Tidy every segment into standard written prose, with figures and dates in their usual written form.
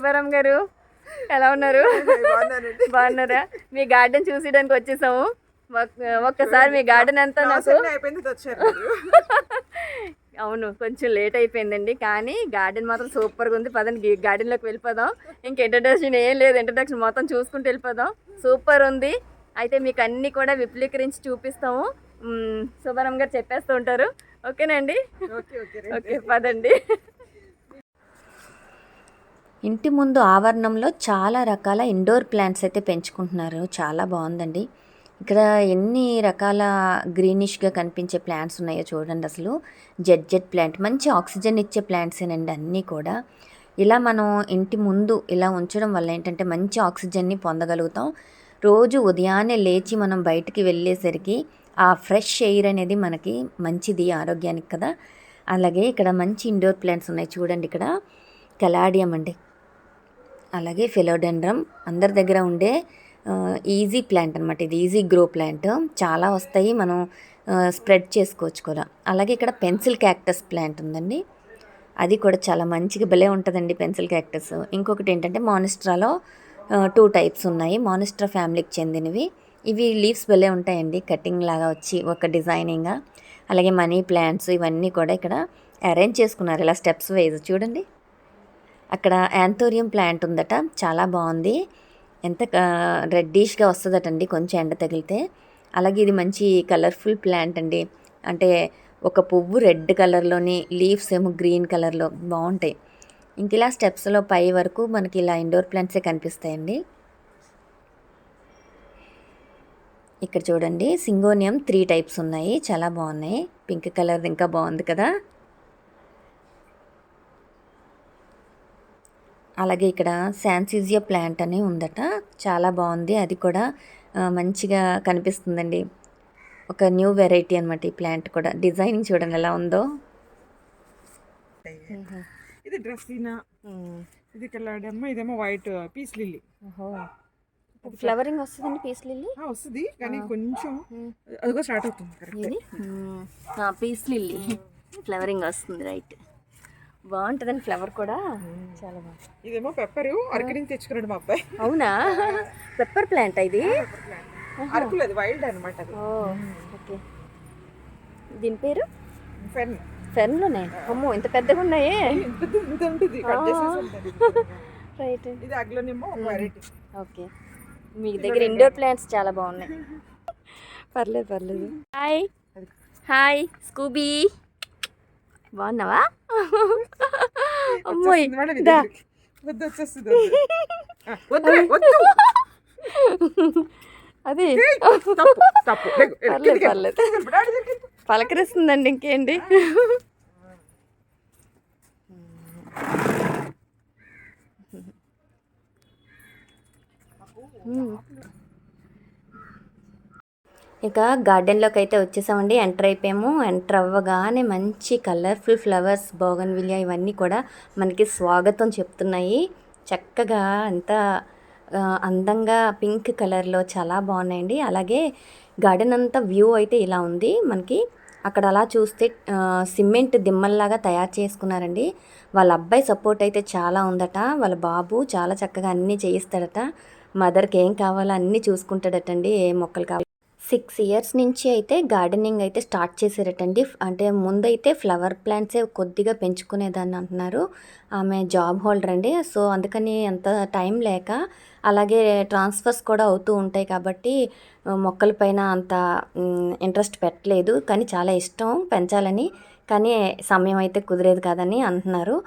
శుభారాం గారు ఎలా ఉన్నారు? బాగున్నారా? మీ గార్డెన్ చూసేయడానికి వచ్చేసాము. ఒక్కసారి మీ గార్డెన్ అంతా నాకు అవును కొంచెం లేట్ అయిపోయిందండి, కానీ గార్డెన్ మాత్రం సూపర్గా ఉంది. పదండి గార్డెన్లోకి వెళ్ళిపోదాం. ఇంక ఇంట్రడక్షన్ ఏం లేదు, ఇంట్రడక్షన్ మొత్తం చూసుకుంటూ వెళ్ళిపోదాం. సూపర్ ఉంది. అయితే మీకు అన్నీ కూడా విపులీకరించి చూపిస్తాము. శుభారాం గారు చెప్పేస్తూ ఉంటారు. ఓకేనండి? ఓకే పదండి. ఇంటి ముందు ఆవరణంలో చాలా రకాల ఇండోర్ ప్లాంట్స్ అయితే పెంచుకుంటున్నారు. చాలా బాగుందండి. ఇక్కడ ఎన్ని రకాల గ్రీనిష్గా కనిపించే ప్లాంట్స్ ఉన్నాయో చూడండి. అసలు జెడ్ ప్లాంట్ మంచి ఆక్సిజన్ ఇచ్చే ప్లాంట్సేనండి అన్నీ కూడా. ఇలా మనం ఇంటి ముందు ఇలా ఉంచడం వల్ల ఏంటంటే మంచి ఆక్సిజన్ని పొందగలుగుతాం. రోజు ఉదయాన్నే లేచి మనం బయటికి వెళ్ళేసరికి ఆ ఫ్రెష్ ఎయిర్ అనేది మనకి మంచిది ఆరోగ్యానికి కదా. అలాగే ఇక్కడ మంచి ఇండోర్ ప్లాంట్స్ ఉన్నాయి చూడండి. ఇక్కడ కెలాడియం అండి, అలాగే ఫిలోడెండ్రమ్ అందరి దగ్గర ఉండే ఈజీ ప్లాంట్ అనమాట. ఇది ఈజీ గ్రో ప్లాంట్, చాలా వస్తాయి, మనం స్ప్రెడ్ చేసుకోవచ్చు కూడా. అలాగే ఇక్కడ పెన్సిల్ క్యాక్టస్ ప్లాంట్ ఉందండి, అది కూడా చాలా మంచిగా భలే ఉంటుందండి పెన్సిల్ క్యాక్టస్. ఇంకొకటి ఏంటంటే మానిస్ట్రాలో 2 టైప్స్ ఉన్నాయి, మానిస్ట్రా ఫ్యామిలీకి చెందినవి. ఇవి లీవ్స్ భలే ఉంటాయండి, కటింగ్ లాగా వచ్చి ఒక డిజైనింగ్గా. అలాగే మనీ ప్లాంట్స్ ఇవన్నీ కూడా ఇక్కడ అరేంజ్ చేసుకున్నారు ఇలా స్టెప్స్ వైజ్. చూడండి అక్కడ యాంథోరియం ప్లాంట్ ఉందట, చాలా బాగుంది. ఎంత రెడ్డిష్గా వస్తుందటండి కొంచెం ఎండ తగిలితే. అలాగే ఇది మంచి కలర్ఫుల్ ప్లాంట్ అండి, అంటే ఒక పువ్వు రెడ్ కలర్లోని లీవ్స్ ఏమో గ్రీన్ కలర్లో బాగుంటాయి. ఇంక ఇలా స్టెప్స్లో పై వరకు మనకి ఇలా ఇండోర్ ప్లాంట్సే కనిపిస్తాయండి. ఇక్కడ చూడండి సింగోనియం 3 టైప్స్ ఉన్నాయి, చాలా బాగున్నాయి. పింక్ కలర్ ఇంకా బాగుంది కదా. అలాగే ఇక్కడ శాన్సిజియా ప్లాంట్ అని ఉందట, చాలా బాగుంది. అది కూడా మంచిగా కనిపిస్తుందండి, ఒక న్యూ వెరైటీ అనమాట ఈ ప్లాంట్ కూడా. డిజైనింగ్ చూడండి ఎలా ఉందో. ఇది డ్రెస్సీనా, ఇది కలర్డమ్మ, ఇదేమో వైట్ పీస్ లిల్లీ. ఫ్లవరింగ్ వస్తుందండి పీస్ లిల్లీ? వస్తుంది కానీ కొంచెం అదిగో స్టార్ట్ అవుతుంది. పీస్ లిల్లీ ఫ్లవరింగ్ వస్తుంది, రైట్. బాగుంటుందండి ఫ్లవర్ కూడా, చాలా బాగుంది. ఇదేమో పెప్పర్ అరకు నుంచి తెచ్చుకున్నాడు మా అబ్బాయి. అవునా? పెప్పర్ ప్లాంట్ ఇది? అరకులు, అది వైల్డ్ అనమాట. ఓకే, దీని పేరు ఫెర్న్. ఫెర్న్లోనే? అమ్మో ఇంత పెద్దగా ఉన్నాయే. రైట్, ఇది అగ్లోనేమో వెరైటీ. ఓకే, మీ దగ్గర ఇండోర్ ప్లాంట్స్ చాలా బాగున్నాయి. పర్లేదు. హాయ్ హాయ్ స్కూబీ, బాగున్నావా? అమ్మోయ్ అది పర్లేదు పలకరిస్తుందండి, ఇంకేంటి. ఇక గార్డెన్లోకి అయితే వచ్చేసామండి, ఎంటర్ అయిపోయాము. ఎంటర్ అవ్వగానే మంచి కలర్ఫుల్ ఫ్లవర్స్, బోగన్విలియా ఇవన్నీ కూడా మనకి స్వాగతం చెప్తున్నాయి. చక్కగా ఎంత అందంగా పింక్ కలర్లో చాలా బాగున్నాయండి. అలాగే గార్డెన్ అంతా వ్యూ అయితే ఇలా ఉంది మనకి. అక్కడ అలా చూస్తే సిమెంట్ దిమ్మల్లాగా తయారు చేసుకున్నారండి. వాళ్ళ అబ్బాయి సపోర్ట్ అయితే చాలా ఉందట, వాళ్ళ బాబు చాలా చక్కగా అన్నీ చేయిస్తాడట. మదర్కి ఏం కావాలో అన్నీ చూసుకుంటాడటండి, ఏ మొక్కలు కావాలి. 6 ఇయర్స్ నుంచి అయితే గార్డెనింగ్ అయితే స్టార్ట్ చేశారటండి. అంటే ముందైతే ఫ్లవర్ ప్లాంట్సే కొద్దిగా పెంచుకునేదాన్ని అంటున్నారు. ఆమె జాబ్ హోల్డర్ అండి, సో అందుకని అంత టైం లేక, అలాగే ట్రాన్స్ఫర్స్ కూడా అవుతూ ఉంటాయి కాబట్టి మొక్కల పైన అంత ఇంట్రెస్ట్ పెట్టలేదు. కానీ చాలా ఇష్టం పెంచాలని, కానీ సమయం అయితే కుదిరేది కాదని అంటున్నారు.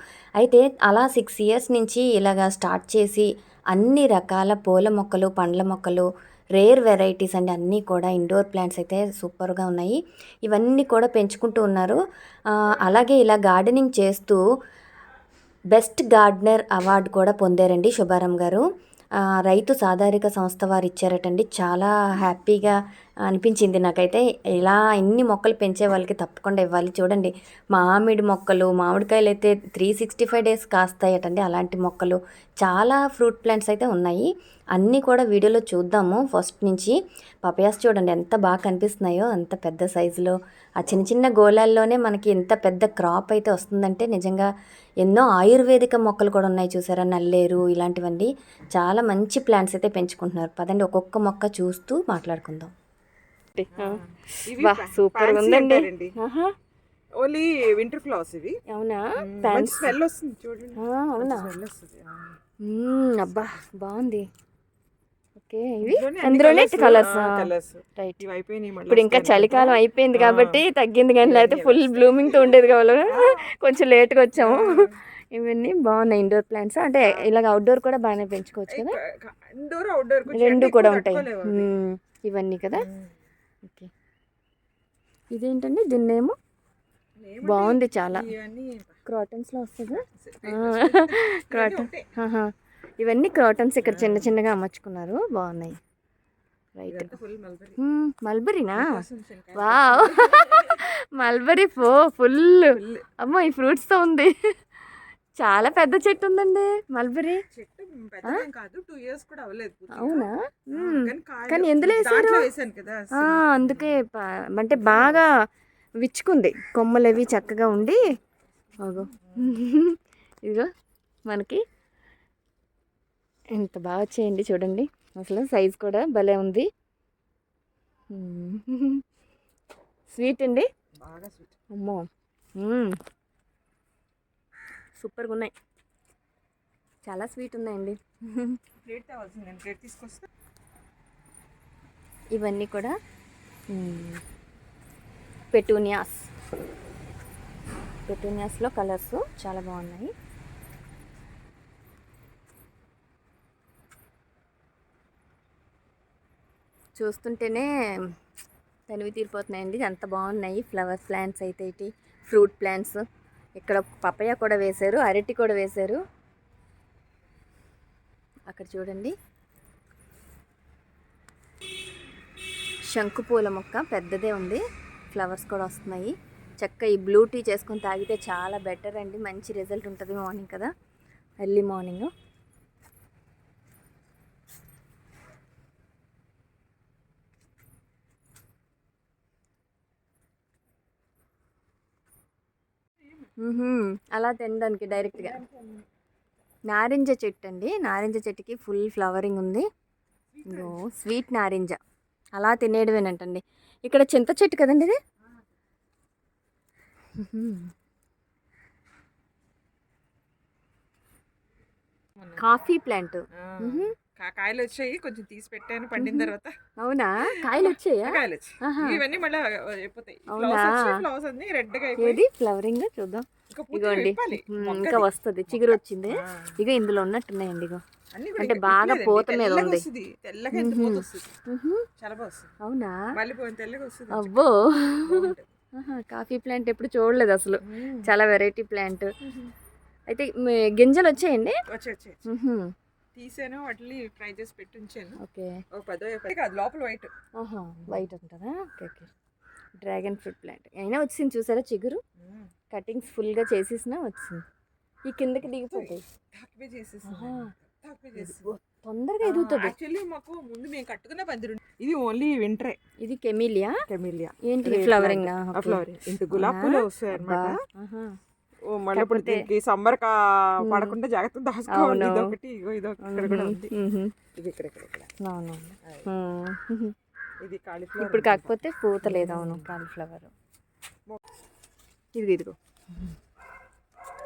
అయితే అలా 6 ఇయర్స్ నుంచి ఇలాగా స్టార్ట్ చేసి అన్ని రకాల పూల మొక్కలు, పండ్ల మొక్కలు, రేర్ వెరైటీస్ అండి అన్నీ కూడా ఇండోర్ ప్లాంట్స్ అయితే సూపర్గా ఉన్నాయి. ఇవన్నీ కూడా పెంచుకుంటూ ఉన్నారు. అలాగే ఇలా గార్డెనింగ్ చేస్తూ బెస్ట్ గార్డెనర్ అవార్డు కూడా పొందారండి శుభారాం గారు. రైతు సాధారిక సంస్థ వారు ఇచ్చారటండి. చాలా హ్యాపీగా అనిపించింది నాకైతే. ఇలా ఇన్ని మొక్కలు పెంచే వాళ్ళకి తప్పకుండా ఇవ్వాలి. చూడండి, మామిడి మొక్కలు, మామిడికాయలు అయితే 365 డేస్ కాస్తాయటండి. అలాంటి మొక్కలు చాలా ఫ్రూట్ ప్లాంట్స్ అయితే ఉన్నాయి. అన్నీ కూడా వీడియోలో చూద్దాము ఫస్ట్ నుంచి. పపయాస్ చూడండి ఎంత బాగా కనిపిస్తున్నాయో, అంత పెద్ద సైజులో. ఆ చిన్న చిన్న గోళాల్లోనే మనకి ఎంత పెద్ద క్రాప్ అయితే వస్తుందంటే నిజంగా ఎన్నో ఆయుర్వేదిక మొక్కలు కూడా ఉన్నాయి చూసారా, నల్లేరు ఇలాంటివన్నీ. చాలా మంచి ప్లాంట్స్ అయితే పెంచుకుంటున్నారు. పదండి ఒక్కొక్క మొక్క చూస్తూ మాట్లాడుకుందాం. ఇవి సూపర్ fancy ఉందండి. అంటారండి. ఓన్లీ వింటర్ ఫ్లవర్స్ ఇవి. అవునా? మంచి స్మెల్ వస్తుంది చూడండి. అవునా? స్మెల్ వస్తుంది. అబ్బా బాగుంది. ఓకే, ఇవి ఇందులోనే అన్ని అందులోనే colours, కలర్స్. colours. రైట్. ఇవి అయిపోయినాయి మళ్ళీ ఇప్పుడు ఇంకా వస్తాయి చలికాలం అనుకుంటా. అయిపోయింది కాబట్టి తగ్గింది, కానీ ఇవన్నీ లేకపోతే ఫుల్ వస్తాయి. బ్లూమింగ్తో ఉండేది కావాలి. కొంచెం లేట్గా వచ్చాము. ఇవన్నీ బాగున్నాయి ఇండోర్ ప్లాంట్స్. అంటే ఇలాగ అవుట్డోర్ కూడా బాగానే పెంచుకోవచ్చు కదా. ఇండోర్ అవుట్డోర్ రెండు కూడా ఉంటాయి. ఇవన్నీ కదా. ఓకే, ఇదేంటండి దీన్నేమో బాగుంది చాలా. క్రాటన్స్లో వస్తుందా? క్రాటన్. ఇవన్నీ క్రాటన్స్ ఇక్కడ చిన్న చిన్నగా అమర్చుకున్నారు, బాగున్నాయి. రైట్. మల్బరీనా? Wow, mulberry full. అమ్మో, ఈ ఫ్రూట్స్తో ఉంది. చాలా పెద్ద చెట్టు ఉందండి మల్బరీ. చెట్టు పెద్దదేం కాదు, 2 years కూడా అవ్వలేదు పూర్తిగా. అవునా? కానీ కాయలు ఎందులో వేసారు? దాంట్లో వేసాను కదా. అందుకే అంటే బాగా విచ్చుకుంది, కొమ్మలు అవి చక్కగా ఉండి. అగో ఇదిగో మనకి ఎంత బాగా వచ్చాయండి చూడండి. అసలు సైజ్ కూడా భలే ఉంది. స్వీట్ అండి, బాగా స్వీట్. అమ్మో సూపర్గా ఉన్నాయి. చాలా స్వీట్ ఉన్నాయండి. ప్లేట్ కావాల్సింది, నేను ప్లేట్ తీసుకొస్తా. ఇవన్నీ కూడా పెటూనియాస్లో కలర్స్ చాలా బాగున్నాయి. చూస్తుంటేనే తనివి తీరిపోతున్నాయండి, ఎంత బాగున్నాయి. ఫ్లవర్ ప్లాంట్స్ అయితే ఇటు ఫ్రూట్ ప్లాంట్స్, ఇక్కడ పపయ కూడా వేశారు, అరటి కూడా వేశారు. అక్కడ చూడండి శంకుపూల మొక్క పెద్దదే ఉంది, ఫ్లవర్స్ కూడా వస్తున్నాయి. చక్కగా ఈ బ్లూ టీ చేసుకొని తాగితే చాలా బెటర్ అండి, మంచి రిజల్ట్ ఉంటుంది మార్నింగ్ కదా, ఎర్లీ మార్నింగ్. అలా తినడానికి డైరెక్ట్గా. నారింజ చెట్టు అండి, నారింజ చెట్టుకి ఫుల్ ఫ్లవరింగ్ ఉంది. ఇగో స్వీట్ నారింజ, అలా తినేయడమేనంటండి. ఇక్కడ చింత చెట్టు కదండి ఇది. Coffee plant. కాయలు వచ్చాయి, కొంచెం తీసి పెట్టాను పండిన తర్వాత. అవునా? కాయలు వచ్చాయా? కాయలు వచ్చాయి, ఇవన్నీ మళ్ళీ అయిపోతాయి. ఫ్లవర్స్ అన్ని రెడ్ గా ఏది ఫ్లవరింగ్ చూద్దాం. ఇగోండి, ఇంకా వస్తుంది, చిగురు వచ్చింది. ఇగో ఇందులో ఉన్నట్టున్నాయండి. ఇగో అంటే బాగా పూత మీద ఉంది. తెల్లగా ఎంత పూత వస్తుంది, చాలా బాగా వస్తుంది. అవునా? మళ్ళీ తెల్లగా వస్తుంది. అబ్బో, కాఫీ ప్లాంట్ ఎప్పుడు చూడలేదు అసలు, చాలా వెరైటీ ప్లాంట్. అయితే గింజలు వచ్చాయండి. వచ్చాయి, తీసాను, వాటిని ట్రై చేసి పెట్టి ఉంచాను. ఓకే, కాదు లోపల వైట్. వైట్ ఉంటుందా? Okay okay. Dragon fruit plant అయినా వచ్చింది చూసారా, చిగురు కటింగ్స్ ఫుల్గా చేసేసినా వచ్చింది. ఈ కిందకి దిగిపోతాయి, తొందరగా ఎదుగుతుంది. యాక్చువల్లీ మాకు ముందు మేము కట్టుకున్న పందిరు, ఇది ఓన్లీ వింటరే. ఇది కెమిలియా. ఏంటి ఫ్లవరింగ్? ఇంత గులాబ్ పూలు వస్తాయి అన్నమాట. మళ్ళీ ఇప్పుడు దీనికి సమ్మర్ పడకుండా జాగ్రత్తగా దాచుకోవాలి. ఇదొకటి, ఇక్కడ కూడా ఉంది. ఇది ఇక్కడ ఇది కాలీఫ్లవర్. ఇప్పుడు కాకపోతే పూత లేదు. అవును, కాలీఫ్లవర్. ఇదిగో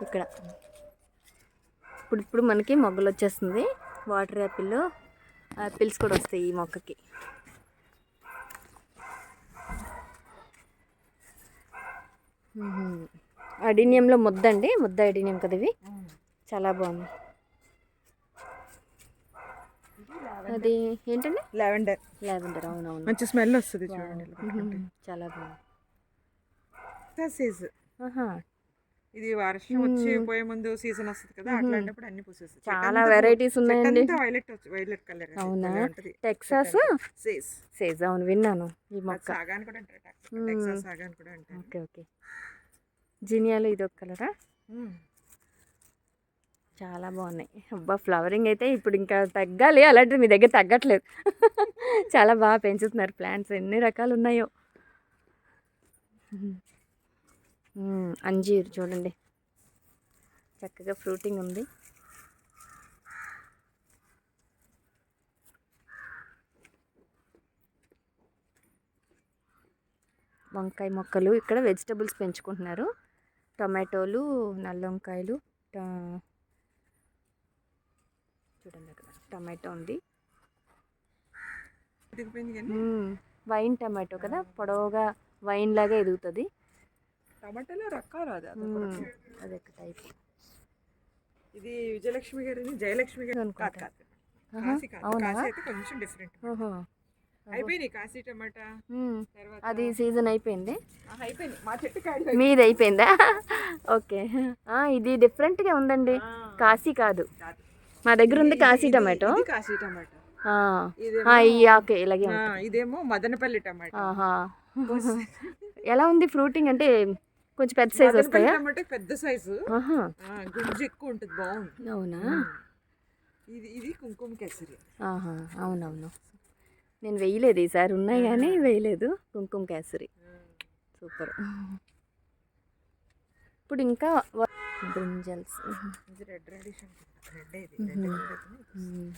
ఇక్కడ ఇప్పుడు మనకి మొగ్గలు వచ్చేస్తుంది. వాటర్ యాపిల్స్ కూడా వస్తాయి ఈ మొక్కకి. అడీనియంలో ముద్ద అడీనియం కదా ఇవి, చాలా బాగుంది. అది ఏంటండి? లావెండర్. అవునవును, మంచి స్మెల్ వస్తుంది చూడండి, చాలా బాగుంది. సైజ్ ఇది వర్షం వచ్చి పోయే ముందు సీజన్ వస్తుంది కదా, అట్లాంటప్పుడు అన్ని పూసేస్తాయి. చాలా varieties ఉన్నాయండి. Violet colour. అవునా? టెక్సాస్ సేజ్ అవును, విన్నాను ఈ మొక్క. సాగాన్ కూడా అంటారు, టెక్సాస్ సాగాన్ కూడా అంటారు. Okay okay. జినియాలో ఇదొక కలరా? చాలా బాగున్నాయి. అబ్బా, ఫ్లవరింగ్ అయితే ఇప్పుడు ఇంకా తగ్గాలి, అలాంటిది మీ దగ్గర తగ్గట్లేదు. చాలా బాగా పెంచుతున్నారు ప్లాంట్స్, ఎన్ని రకాలు ఉన్నాయో. అంజీర్ చూడండి, చక్కగా ఫ్రూటింగ్ ఉంది. వంకాయ మొక్కలు, ఇక్కడ వెజిటబుల్స్ పెంచుకుంటున్నారు. టొమాటోలు, నల్ల వంకాయలు, చూడండి అక్కడ టమాటో ఉంది. వైన్ టమాటో కదా, పొడవుగా వైన్ లాగా ఎదుగుతుంది. టమాటాలో రకాలు అదొక టైప్. ఇది విజయలక్ష్మి గారి, జయలక్ష్మి గారి అనుకుంటా. కొంచెం డిఫరెంట్. అయిపోయింది కాశీ టమాటా. అది సీజన్ అయిపోయింది. అయిపోయింది, మా చెట్టు కాయలు. మీది అయిపోయిందా? ఓకే. ఇది డిఫరెంట్గా ఉందండి, కాశీ కాదు. మా దగ్గర ఉంది Kashi tomato. Kashi tomato. Okay, ఇలాగే. ఇదేమో మదనపల్లి టమాటో. ఎలా ఉంది ఫ్రూటింగ్? అంటే కొంచెం పెద్ద సైజ్ వస్తాయా? పెద్ద సైజు, గుంజు ఎక్కువ ఉంటుంది, బాగుంది. అవునా? ఇది కుంకుమ కేసరి. అవునవును, నేను వేయలేదు ఈసారి, ఉన్నాయి కానీ వేయలేదు. కుంకుమ కేసరి సూపర్. ఇప్పుడు ఇంకా బ్రింజల్స్,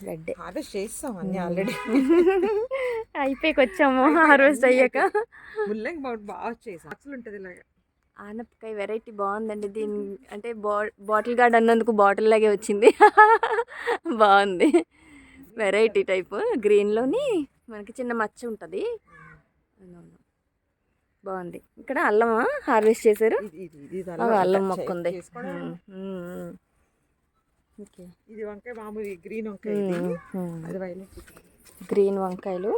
రెడ్ హార్వెస్ట్ చేస్తాం అన్ని ఆల్రెడీ. అయిపోయి వచ్చాము హార్వెస్ట్ అయ్యాక. ముల్లంగి బాగా వచ్చేసి అసలు ఉంటుంది ఇలాగా. ఆనపకాయ వెరైటీ బాగుందండి. దీని అంటే బాటిల్ గార్డ్ అన్నందుకు బాటిల్ లాగే వచ్చింది. బాగుంది, వెరైటీ టైప్. గ్రీన్లోని మనకి చిన్న మచ్చ ఉంటుంది, బాగుంది. ఇక్కడ అల్లం హార్వెస్ట్ చేశారు. అల్లం మొక్క ఉంది. ఓకే, ఇది వంకాయ మామూలు గ్రీన్ వంకాయ, అది వైలెట్. గ్రీన్ వంకాయలు.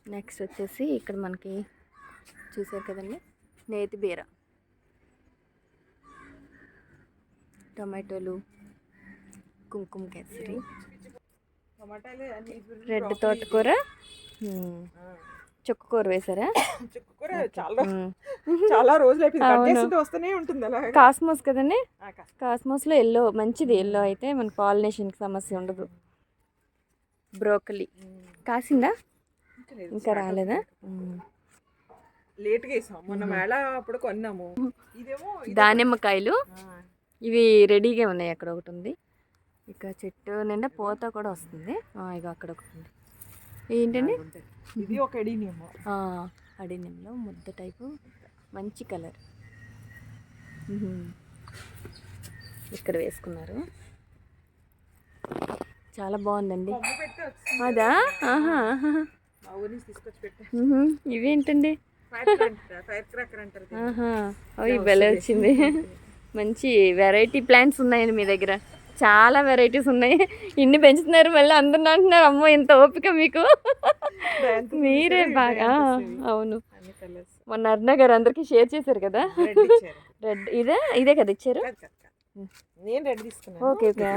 నెక్స్ట్ వచ్చేసి ఇక్కడ మనకి చూసారు కదండి, నేతి బీర, టమాటోలు, కుంకుమ కేసరి, రెడ్ తోటకూర, చుక్కకూర వేసారా? చుక్కకూర చాలా రోజులు అయిపోయింది, వస్తూనే ఉంటుంది అలా. కాస్మోస్ కదండి, కాస్మోస్లో ఎల్లో మంచిది. ఎల్లో అయితే మన పాలినేషన్కి సమస్య ఉండదు. బ్రోకలీ కాసిందా? ఇంకా రాలేదా? లేట్గా వేసాం, మొన్న మేళ అప్పుడు కొన్నాము. ఇదేమో దానిమ్మకాయలు, ఇవి రెడీగా ఉన్నాయి. అక్కడ ఒకటి ఉంది, ఇక చెట్టు నిండా పూత కూడా వస్తుంది. ఇక అక్కడ ఒకటి ఉంది. ఏంటండి? ఇది ఒక అడీనియం. అడీనియంలో ముద్ద టైపు, మంచి కలర్. ఇక్కడ వేసుకున్నారు, చాలా బాగుందండి. అదా? ఇవేంటండి? అవి భలే వచ్చింది. మంచి వెరైటీ ప్లాంట్స్ ఉన్నాయండి మీ దగ్గర, చాలా వెరైటీస్ ఉన్నాయి. ఇన్ని పెంచుతున్నారు, మళ్ళీ అందరు అంటున్నారు అమ్మో ఇంత ఓపిక మీకు. మీరే బాగా. అవును, మొన్న అరుణ గారు అందరికి షేర్ చేశారు కదా. రెడ్ ఇదే కదా ఇచ్చారు? నేను రెడ్ తీసుకున్నాను. ఓకే ఓకే,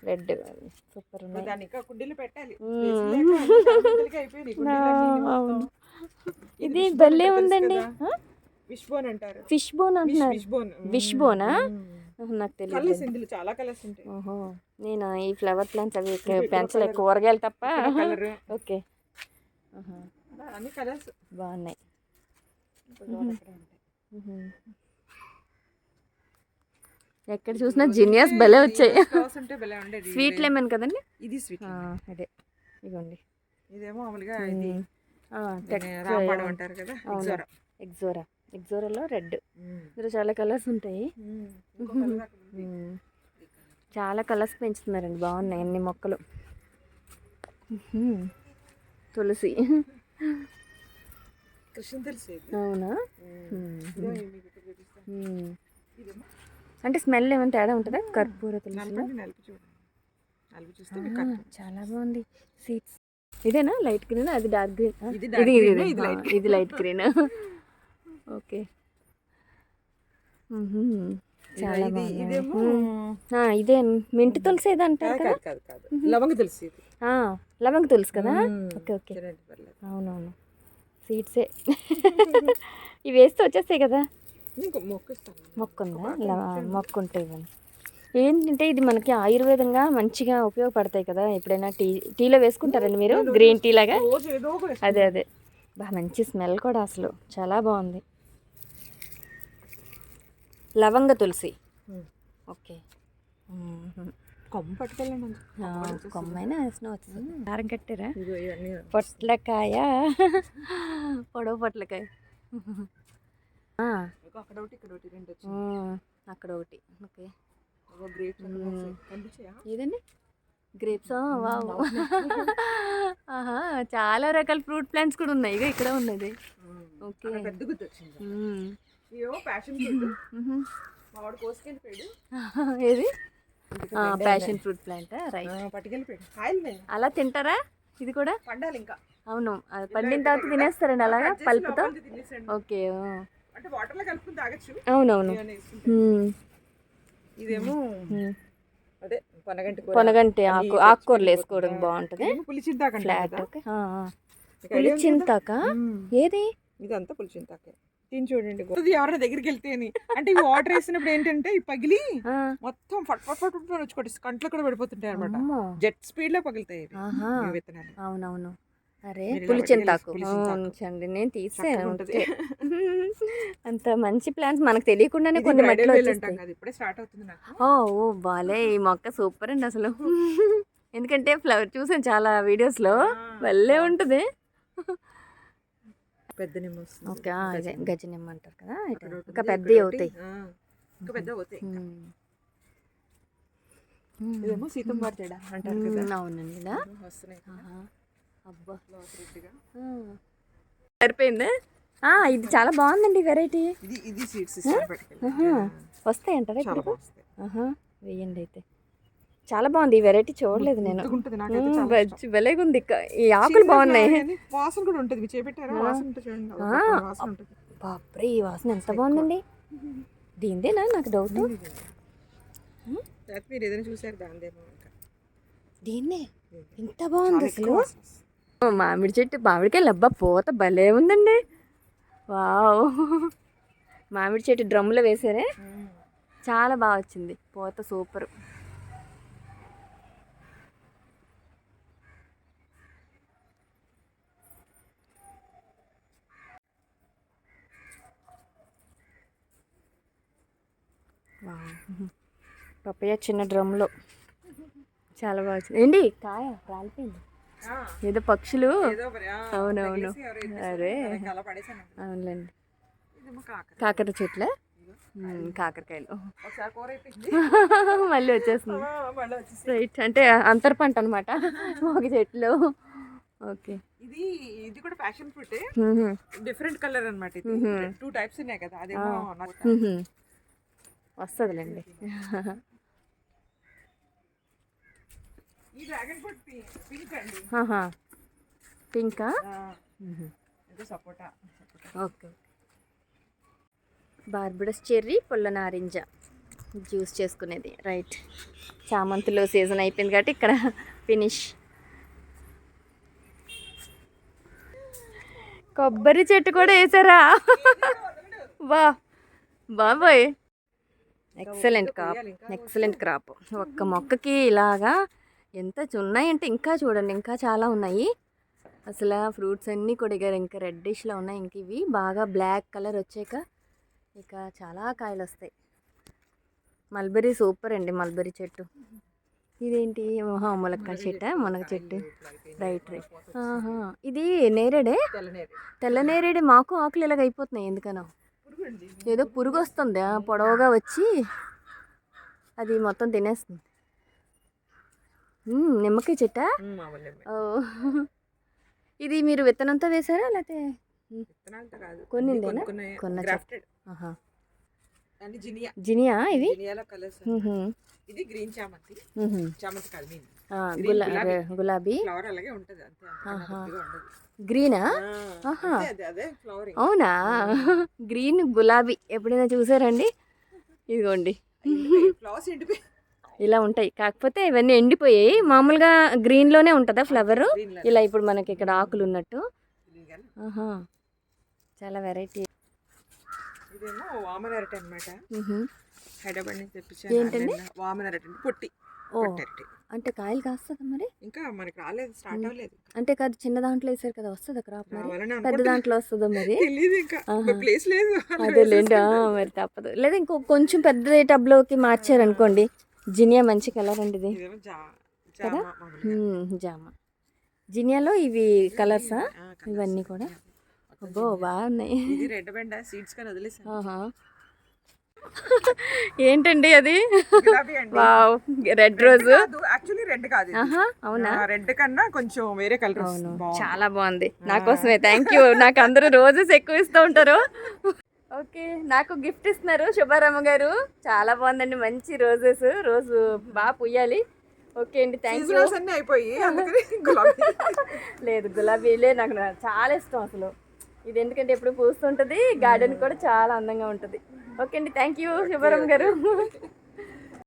రెడ్ సూపర్ ఉన్నాయి. ఇది భలే ఉందండి. ఫిష్ బోన్ అంటారు. ఫిష్ బోన్ అంటున్నారు. ఫిష్ బోనా? నాకు తెలియదు. చాలా కలర్స్ ఉంటాయి. ఓహో, నేను ఈ ఫ్లవర్ ప్లాంట్స్ అవి పెంచలే, కూరగాయలు తప్ప. ఓకే, అన్ని కలర్స్ బాగున్నాయి. ఎక్కడ చూసినా జినియాస్ భలే వచ్చాయి. స్వీట్ లెమన్ కదండి ఇది? స్వీట్ అదే, ఇదిగోండి. ఇదేమో మామూలుగా ఇది రాంపడం అంటారు కదా, ఎగ్జోరా. ఎగ్జోరాలో రెడ్. ఇందులో చాలా కలర్స్ ఉంటాయి. చాలా కలర్స్ పెంచుతున్నారండి, బాగున్నాయి అన్ని మొక్కలు. తులసి, కృష్ణ తులసి. అవునా? అంటే స్మెల్ ఏమైనా తేడా ఉంటుందా? కర్పూర తులసిలో చాలా బాగుంది. సీడ్స్ ఇదేనా? లైట్ గ్రీన్, అది డార్క్ గ్రీన్. ఇది లైట్ గ్రీన్. ఓకే, చాలా ఇది బాగుంది. ఇదేమో ఇదే మింటి తులసి ఏదో అంటారు కదా. కాదు లవంగ తులసి ఇది. లవంగ తులసి కదా. ఓకే ఓకే, చూడండి, పర్లేదు. అవునవును, సీడ్సే. ఇవి వేస్తే వచ్చేస్తాయి కదా. ఇంకో మొక్క ఇస్తాను. మొక్క ఉందా? మొక్క ఉంటే ఇవ్వండి. ఏంటంటే ఇది మనకి ఆయుర్వేదంగా మంచిగా ఉపయోగపడతాయి కదా. ఎప్పుడైనా టీలో వేసుకుంటారండి మీరు? గ్రీన్ టీ లాగా. రోజు ఏదో ఒకటి అదే బాగా మంచి స్మెల్ కూడా అసలు చాలా బాగుంది. లవంగ తులసి. ఓకే. కొమ్మ పట్టుకెళ్ళండి. కొమ్మైనా వేసిన వచ్చింది. కారం కట్టారా? ఇవన్నీ పొట్లకాయ, పొడవు పొట్లకాయ. అక్కడ ఒకటి ఇక్కడ ఒకటి రెండు వచ్చింది. అక్కడ ఒకటి. ఓకే. కనిపించాయా? ఏదండి? గ్రేప్స్. వావ్. ఆహా, చాలా రకాల ఫ్రూట్ ప్లాంట్స్ కూడా ఉన్నాయి. ఇక ఇక్కడ ఉన్నది. ఓకే. పెద్ద గుర్తు వచ్చింది. ఇవో ప్యాషన్ ఫ్రూట్. మావాడు కోసుకెళ్ళిపోయాడు. ఏది? Passion fruit plant. రైట్. పట్టుకెళ్ళిపోయాడు. కాయలు అలా తింటారా? ఇది కూడా పండాలి ఇంకా. అవును, అది పండిన తర్వాత తినేస్తారండి అలాగా పల్పుతో. ఓకే. అంటే వాటర్ లో కలుపుకుని తాగొచ్చు. అవునవును. ఇదేమో అదే పొనగంటి ఆకుకూరలు వేసుకోవడం బాగుంటది. పులిచింతాక ఫ్లాట్. ఓకే. పులిచింతాక ఏది? ఇదంతా పులిచింతాకే. తిని చూడండి. ఎవరైనా దగ్గరికి వెళ్తే అని అంటే ఇవి వాటర్ వేసినప్పుడు ఏంటంటే ఈ పగిలి మొత్తం ఫట్ వచ్చి కంట్లో కూడా పడిపోతుంటాయి అనమాట. జెట్ స్పీడ్ లో పగులుతాయి విత్తనాలు. అవునవును. అరే, పులిచింతాకు చండి, నేను తీసాను. అంత మంచి ప్లాన్స్ మనకు తెలియకుండానే కొన్ని మట్టిలో ఇప్పుడే స్టార్ట్ అవుతుంది. ఓ బాలే, ఈ మొక్క సూపర్ అండి అసలు. ఎందుకంటే ఫ్లవర్ చూసాను చాలా వీడియోస్ లో, భలే ఉంటుంది. పెద్ద నిమ్మ వస్తుంది. ఓకే, అదే గజ నిమ్మ అంటారు కదా. ఇంకా పెద్దవి అవుతాయి. ఇదేమో సీతంబార్ చెడ అంటారు కదా. అవునండి. వస్తున్నాయి. అబ్బా, సరిపోయిందా? ఇది చాలా బాగుందండి వెరైటీ. ఇది సీడ్స్ వస్తాయంటారా ఇప్పుడు? వేయండి అయితే. చాలా బాగుంది ఈ వెరైటీ, చూడలేదు నేను. భలేగా ఉంది. ఈ ఆకులు బాగున్నాయి. వాసన కూడా ఉంటుంది. చేపెట్టారా? వాసన ఉంటుంది. బాప్రే, ఈ వాసన ఎంత బాగుందండి. దీందేనా? నాకు డౌట్. మీరు ఏదైనా చూసారు దాందేమో. దీన్నే ఎంత బాగుంది అసలు. మామిడి చెట్టు, మామిడికాయలు. అబ్బా, పూత భలే ఉందండి. వావ్, మామిడి చెట్టు డ్రమ్లో వేసారే, చాలా బాగా వచ్చింది పూత. సూపర్. పప్పయ్య చిన్న డ్రమ్లో చాలా బాగా వచ్చింది. ఏంటి కాయ రాలిపోయింది. ఏదో పక్షులు. అవునవును. అరే అవునులేండి. కాకర చెట్ల కాకరకాయలు మళ్ళీ వచ్చేస్తుంది. రైట్, అంటే అంతర పంట అనమాట ఒక చెట్లు. ఓకే. ఇది కూడా ప్యాషన్ ఫ్రూట్, డిఫరెంట్ కలర్ అనమాట. ఇది 2 టైప్స్ ఉన్నాయి కదా. అదేమో వస్తుందిలేండి. ఈ డ్రాగన్ ఫ్రూట్ పింక్ అండి. పింకా? సపోటా. ఓకే. బార్బడస్ చెర్రీ, పుల్ల నారింజ జ్యూస్ చేసుకునేది. రైట్. చామంతిలో సీజన్ అయిపోయింది కాబట్టి ఇక్కడ ఫినిష్. కొబ్బరి చెట్టు కూడా వేసారా? బాబోయ్, ఎక్సలెంట్ క్రాప్. ఒక్క మొక్కకి ఇలాగా ఎంత ఉన్నాయంటే, ఇంకా చూడండి, ఇంకా చాలా ఉన్నాయి అసలు. ఫ్రూట్స్ అన్నీ కూడా ఇంకా రెడ్డిష్లో ఉన్నాయి. ఇంక ఇవి బాగా బ్లాక్ కలర్ వచ్చాక ఇక చాలా కాయలు వస్తాయి. మల్బెరీ సూపర్ అండి, మల్బెరీ చెట్టు. ఇదేంటి? ములక్కాయ చెట్టు, మునగ చెట్టు. రైట్. ఇది నేరేడే, తెల్ల నేరేడే. మాకు ఆకులు ఇలాగ అయిపోతున్నాయి ఎందుకనో. ఏదో పురుగు వస్తుంది పొడవుగా వచ్చి, అది మొత్తం తినేస్తుంది. నిమ్మకాయ చెట్టా? ఇది మీరు విత్తనంతో వేసారా లేకపోతే కొన్నిందేనా? జినియా ఇది. ఇది గ్రీన్ చామంతి. చామంతి కాదు, గులాబీ. ఫ్లవర్ అలాగే ఉంటది అంతే. గ్రీనా? అదే ఫ్లవరింగ్. అవునా? గ్రీన్ గులాబీ ఎప్పుడైనా చూసారండి? ఇదిగోండి ఫ్లవర్స్ ఎండిపోయి ఇలా ఉంటాయి, కాకపోతే ఇవన్నీ ఎండిపోయాయి. మామూలుగా గ్రీన్లోనే ఉంటుందా ఫ్లవరు? ఇలా ఇప్పుడు మనకి ఇక్కడ ఆకులు ఉన్నట్టు. ఆహా, చాలా వెరైటీ. ఇదేమో వామన అరటి అనమాట, హైదరాబాద్ నుంచి తెప్పించాను. ఏంటండి? వామన అరటి పొట్టి. ఓ, అరటి అంటే కాయలు కాస్తుందా మరి? ఇంకా మనకి రాలేదు, స్టార్ట్ అవ్వలేదు. అంటే కాదు, చిన్న దాంట్లో వేసారు కదా, వస్తుందా క్రాప్ మరి? రావాలని పెద్ద అనుకుంటున్నా. దాంట్లో వస్తుందా మరి? తెలీదు ఇంకా, ప్లేస్ లేదు. అదేలేండి, మరి తప్పదు. లేదా ఇంకో కొంచెం పెద్ద టబ్లోకి మార్చారనుకోండి. జినియా మంచి కలర్ అండి ఇది ఇదేమో కదా. జామ, జినియాలో ఇవి కలర్సా ఇవన్నీ కూడా? అబ్బో, బాగున్నాయి. ఇది రెడ్ బెండ సీడ్స్ కానీ వదిలేసాను. ఆహా, ఏంటండి అది? గులాబీ అండి. వావ్, రెడ్ రోజు. యాక్చువల్లీ రెడ్ కాదు ఇది. ఆహా, అవునా? రెడ్ కన్నా కొంచెం వేరే కలర్. అవును, చాలా బాగుంది. నా కోసమే, థ్యాంక్ యూ. నాకు అందరూ రోజెస్ ఎక్కువ ఇస్తూ ఉంటారు. ఓకే, నాకు గిఫ్ట్ ఇస్తున్నారు శుభారామ గారు. చాలా బాగుందండి, మంచి రోజెస్. రోజు బాగా పుయ్యాలి. ఓకే అండి, థ్యాంక్ యూ. అన్ని అయిపోయి అందుకని గులాబీ. లేదు, గులాబీలే నాకు చాలా ఇష్టం అసలు. ఇది ఎందుకంటే ఎప్పుడు పూస్తుంటుంది, గార్డెన్ కూడా చాలా అందంగా ఉంటుంది. ఓకే అండి, థ్యాంక్ యూ శుభారామ గారు.